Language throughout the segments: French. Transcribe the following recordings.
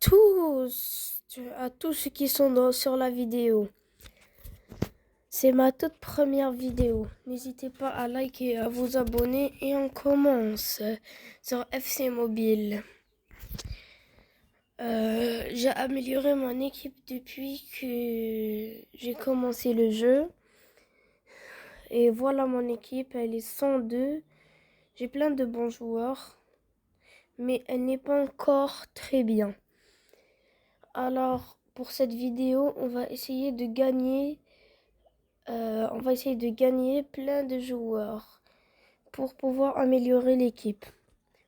tous ceux qui sont sur la vidéo. C'est ma toute première vidéo. N'hésitez pas à liker et à vous abonner et on commence sur FC Mobile. J'ai amélioré mon équipe depuis que j'ai commencé le jeu. Et voilà mon équipe, elle est 102. J'ai plein de bons joueurs, mais elle n'est pas encore très bien. Alors, pour cette vidéo, on va essayer de gagner plein de joueurs pour pouvoir améliorer l'équipe.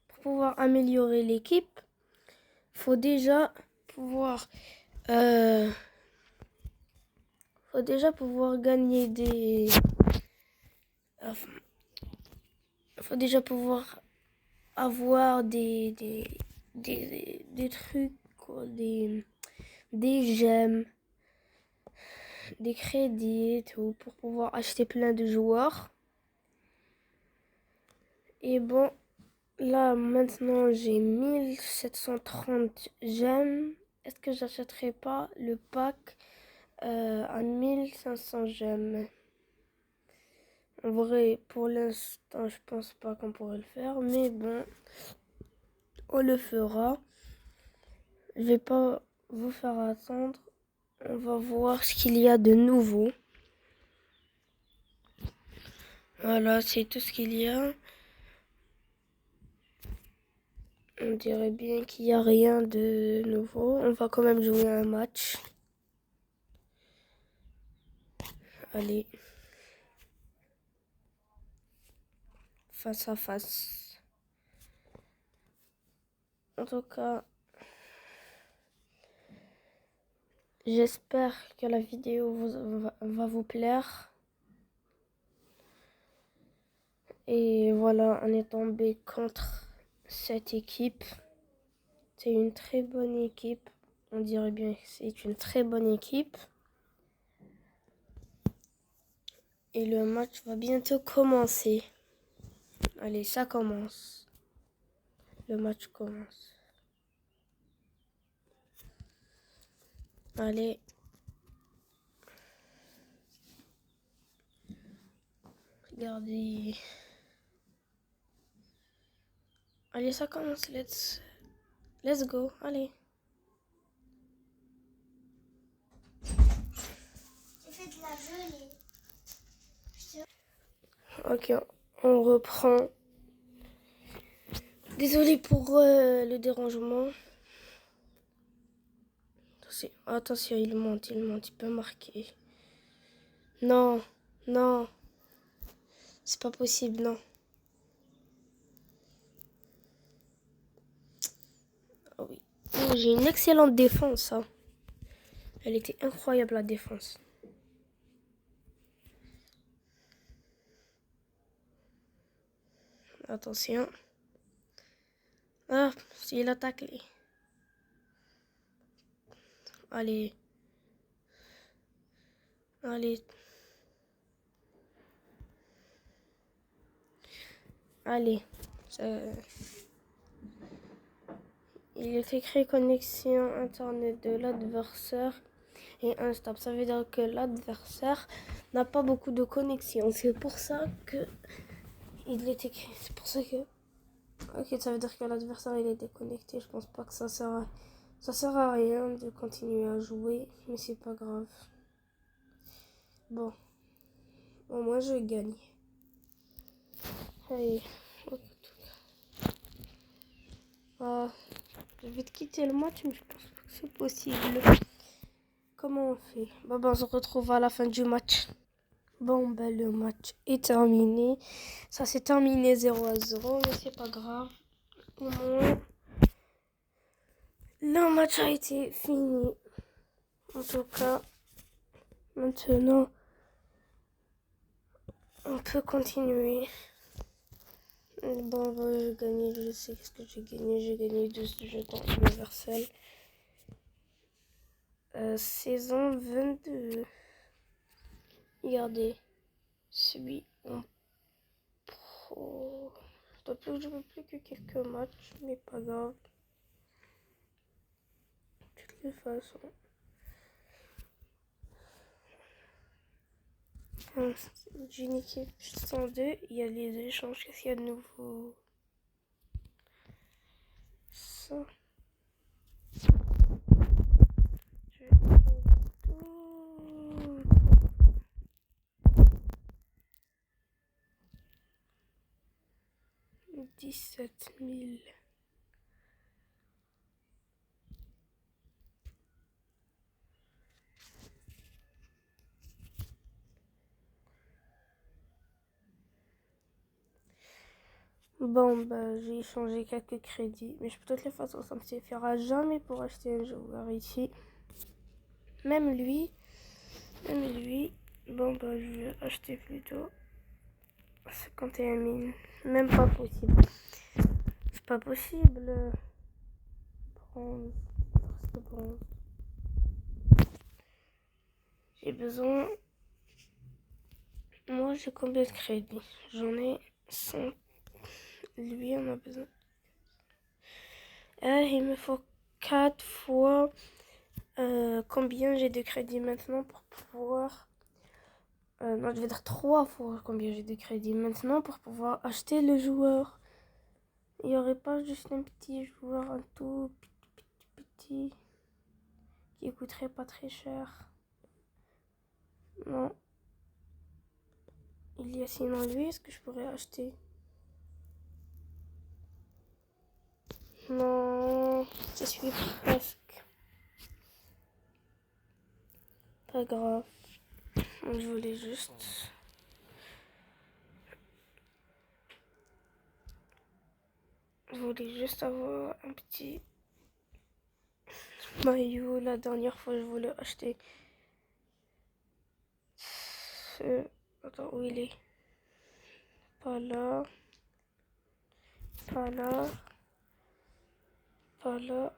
Pour pouvoir améliorer l'équipe, faut déjà pouvoir gagner des faut déjà pouvoir avoir des trucs, quoi, des gemmes, des crédits et tout pour pouvoir acheter plein de joueurs. Et bon, là maintenant j'ai 1730 gemmes. Est-ce que j'achèterai pas le pack à 1500 gemmes? En vrai, pour l'instant, je pense pas qu'on pourrait le faire, mais bon, on le fera. Je vais pas vous faire attendre. On va voir ce qu'il y a de nouveau. Voilà, c'est tout ce qu'il y a. On dirait bien qu'il n'y a rien de nouveau. On va quand même jouer un match. Allez. Face à face. En tout cas, j'espère que la vidéo va vous plaire. Et voilà, on est tombé contre cette équipe. C'est une très bonne équipe. On dirait bien que c'est une très bonne équipe. Et le match va bientôt commencer. Allez, ça commence. Le match commence. Allez. Regardez. Allez, ça commence. Let's go. Allez. J'ai fait de la gelée. Ok, on reprend. Désolé pour le dérangement. Attention, il monte, il peut marquer. Non, non. C'est pas possible, non. Oh oui. Oh, j'ai une excellente défense, hein. Elle était incroyable, la défense. Attention. Ah, il a taclé. Allez. Allez. Allez. Il est écrit connexion internet de l'adversaire et instable. Ça veut dire que l'adversaire n'a pas beaucoup de connexion. C'est pour ça que il est écrit. C'est pour ça que. Ok, ça veut dire que l'adversaire il est déconnecté. Je pense pas que ça sert à rien de continuer à jouer, mais c'est pas grave. Bon, au moins je gagne. Allez. Ah, je vais te quitter le match, mais je pense pas que c'est possible. Comment on fait? Bon, on se retrouve à la fin du match. Bon, ben, le match est terminé. Ça s'est terminé 0-0, mais c'est pas grave. Au moins, le match a été fini. En tout cas, maintenant, on peut continuer. Bon, j'ai gagné, je sais ce que j'ai gagné. J'ai gagné 2 jetons universels. Saison 22. Regardez, celui en pro. Je ne veux plus que quelques matchs, mais pas grave. toute façon. D'une équipe 102, il y a les échanges. Qu'est-ce qu'il y a de nouveau? Ça. Je vais tout. 17 000. Bon, bah, j'ai échangé quelques crédits. Mais de toutes les façons, ça ne me suffira jamais pour acheter un joueur ici. Même lui. Bon, bah, je vais acheter plutôt 51 000. Même pas possible. C'est pas possible. Bronze. Bronze. J'ai besoin. Moi, j'ai combien de crédits? J'en ai 100. Lui, on a besoin. Il me faut 4 fois combien j'ai de crédits maintenant pour pouvoir. Non, je vais dire 3 fois combien j'ai de crédits maintenant pour pouvoir acheter le joueur. Il n'y aurait pas juste un petit joueur, un tout petit qui coûterait pas très cher. Non. Il y a sinon lui, est-ce que je pourrais acheter? Non, je suis presque. Pas grave. Je voulais juste avoir un petit maillot. La dernière fois, je voulais acheter ce... Attends, où il est? Pas là. Pas là. Pas là.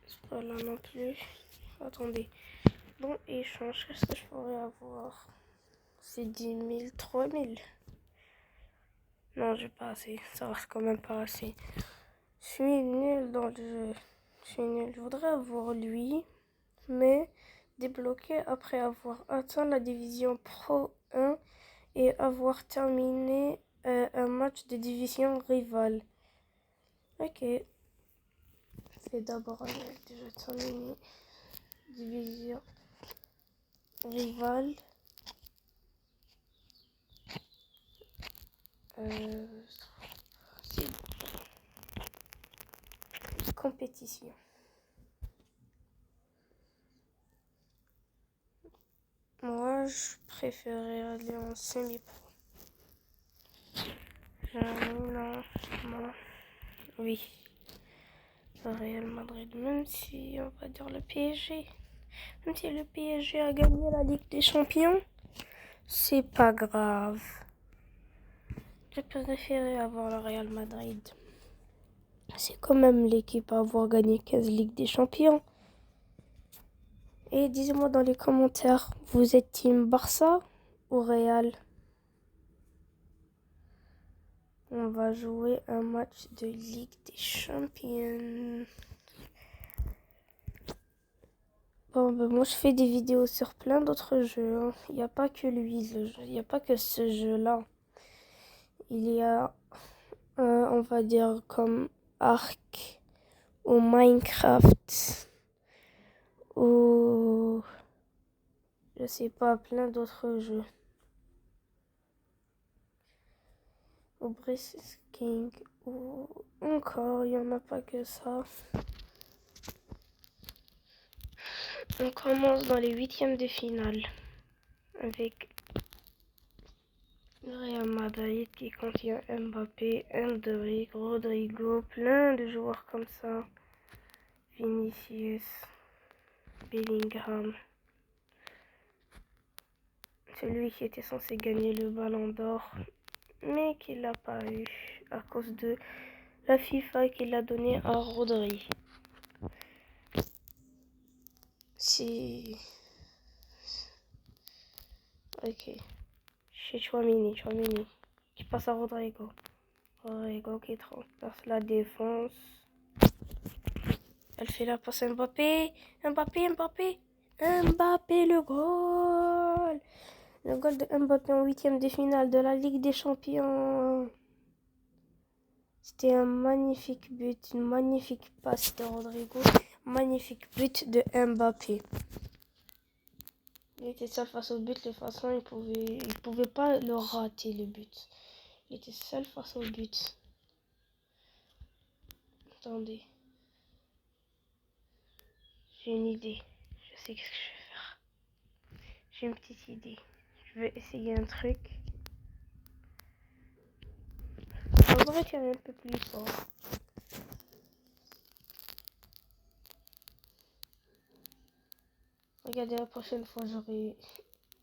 C'est pas là non plus. Attendez. Bon, échange, qu'est-ce que je pourrais avoir? C'est 10 000, 3 000. Non, j'ai pas assez. Ça reste quand même pas assez. Je suis nul dans le jeu. Je suis nul. Je voudrais avoir lui, mais débloqué après avoir atteint la division Pro 1 et avoir terminé un match de division rivale. Ok. C'est d'abord déjà terminé division rivale. C'est compétition. Moi, je préférais aller en semi-pro. Non. Oui. Le Real Madrid, même si on va dire le PSG. Même si le PSG a gagné la Ligue des Champions, c'est pas grave. J'ai préféré avoir le Real Madrid. C'est quand même l'équipe à avoir gagné 15 Ligues des Champions. Et dites-moi dans les commentaires, vous êtes team Barça ou Real? On va jouer un match de Ligue des Champions. Bon, ben moi je fais des vidéos sur plein d'autres jeux. Hein. Il n'y a pas que lui, le jeu. Il n'y a pas que ce jeu-là. Il y a, on va dire, comme Ark ou Minecraft ou je sais pas, plein d'autres jeux. Ou Breath King ou encore, il n'y en a pas que ça. On commence dans les 8e de finale avec le Real Madrid qui contient Mbappé, Endrick, Rodrigo, plein de joueurs comme ça. Vinicius, Bellingham. Celui qui était censé gagner le Ballon d'Or, mais qui l'a pas eu à cause de la FIFA qui l'a donné à Rodri. Si... Ok. Chez Chouamini, qui passe à Rodrigo. Rodrigo qui transperce la défense. Elle fait la passe à Mbappé. Mbappé, le goal. Le goal de Mbappé en 8e de finale de la Ligue des Champions. C'était un magnifique but, une magnifique passe de Rodrigo. Magnifique but de Mbappé. Il était seul face au but, de toute façon, il pouvait pas le rater, le but. Il était seul face au but. Attendez. J'ai une idée. Je sais ce que je vais faire. J'ai une petite idée. Je vais essayer un truc. Faudrait qu'il y ait un peu plus fort. Regardez, la prochaine fois,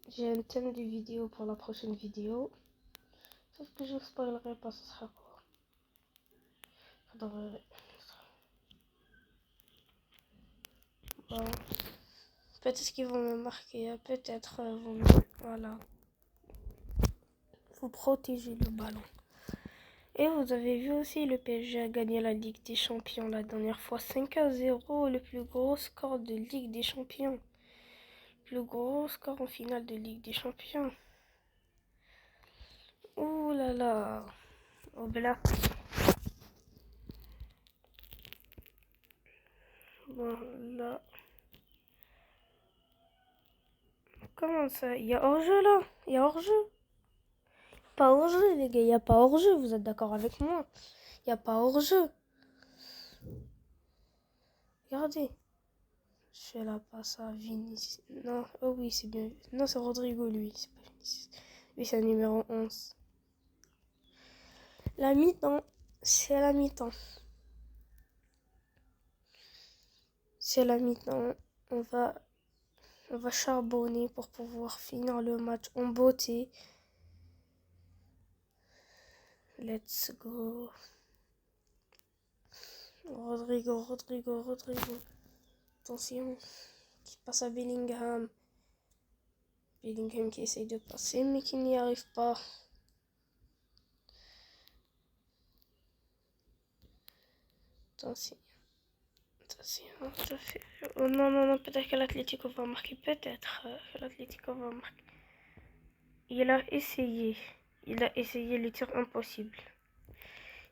j'ai un thème de vidéo pour la prochaine vidéo. Sauf que je ne spoilerai pas, ce sera quoi. Faudrait... Bon. Peut-être qu'ils vont me marquer, peut-être voilà. Faut protéger le ballon. Et vous avez vu aussi, le PSG a gagné la Ligue des Champions la dernière fois 5-0, le plus gros score de Ligue des Champions. Le plus gros score en finale de Ligue des Champions. Ouh là là. Oh là. Bon là. Comment ça? Il y a hors-jeu là? Il y a hors-jeu? Pas hors-jeu les gars, il n'y a pas hors-jeu, vous êtes d'accord avec moi? Il n'y a pas hors-jeu. Regardez. Je fais la passe à Vinicius. Non, oh oui, c'est bien. Non, c'est Rodrigo lui, c'est pas Vinicius. Lui, c'est le numéro 11. La mi-temps, c'est la mi-temps. C'est la mi-temps. On va charbonner pour pouvoir finir le match en beauté. Let's go. Rodrigo. Attention. Qui passe à Bellingham. Bellingham qui essaye de passer mais qui n'y arrive pas. Attention. Oh non, peut-être que l'Atlético va marquer. Peut-être que l'Atlético va marquer. Il a essayé le tir impossible.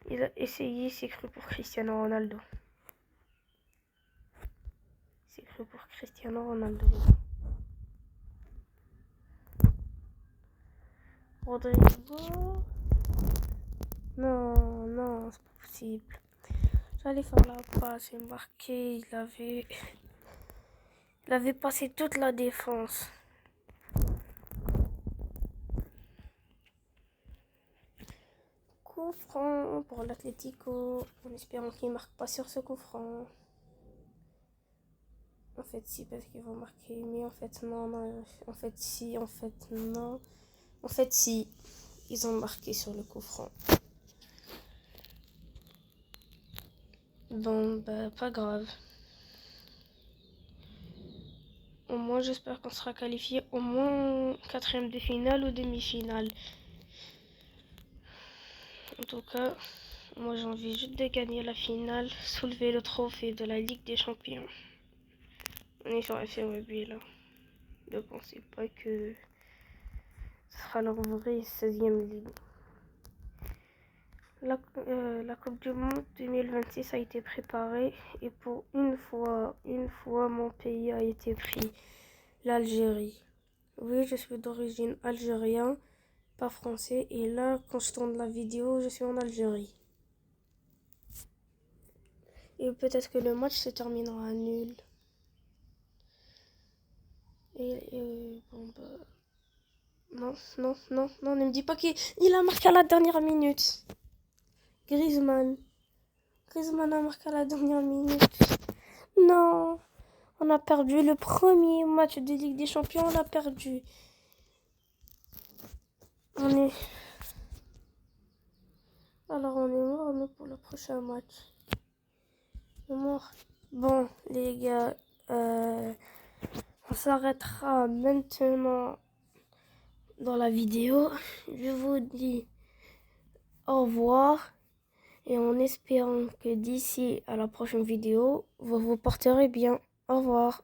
Il a essayé, c'est cru pour Cristiano Ronaldo. Rodrigo. Non, c'est pas possible. J'allais faire la passe et marquer. Il avait passé toute la défense. Coup franc pour l'Atlético. En espérant qu'il ne marque pas sur ce coup franc. En fait, si, parce qu'ils vont marquer. Mais en fait, non. En fait, si. En fait, non. En fait, si. Ils ont marqué sur le coup franc. Bon, bah, pas grave. Au moins, j'espère qu'on sera qualifié au moins 4e de finale ou demi-finale. En tout cas, moi j'ai envie juste de gagner la finale, soulever le trophée de la Ligue des Champions. On est sur FMB là. Ne pensez pas que ce sera leur vraie 16e ligue. La Coupe du Monde 2026 a été préparée et pour une fois mon pays a été pris, l'Algérie. Oui, je suis d'origine algérienne, pas français, et là quand je tourne la vidéo, je suis en Algérie. Et peut-être que le match se terminera nul. Et bon bah... Non, ne me dis pas qu'il a marqué à la dernière minute. Griezmann a marqué à la dernière minute. Non, on a perdu le premier match de Ligue des Champions, on a perdu. Alors on est mort, nous, pour le prochain match. On est mort. Bon, les gars, on s'arrêtera maintenant dans la vidéo. Je vous dis au revoir. et en espérant que d'ici à la prochaine vidéo, vous vous porterez bien. Au revoir.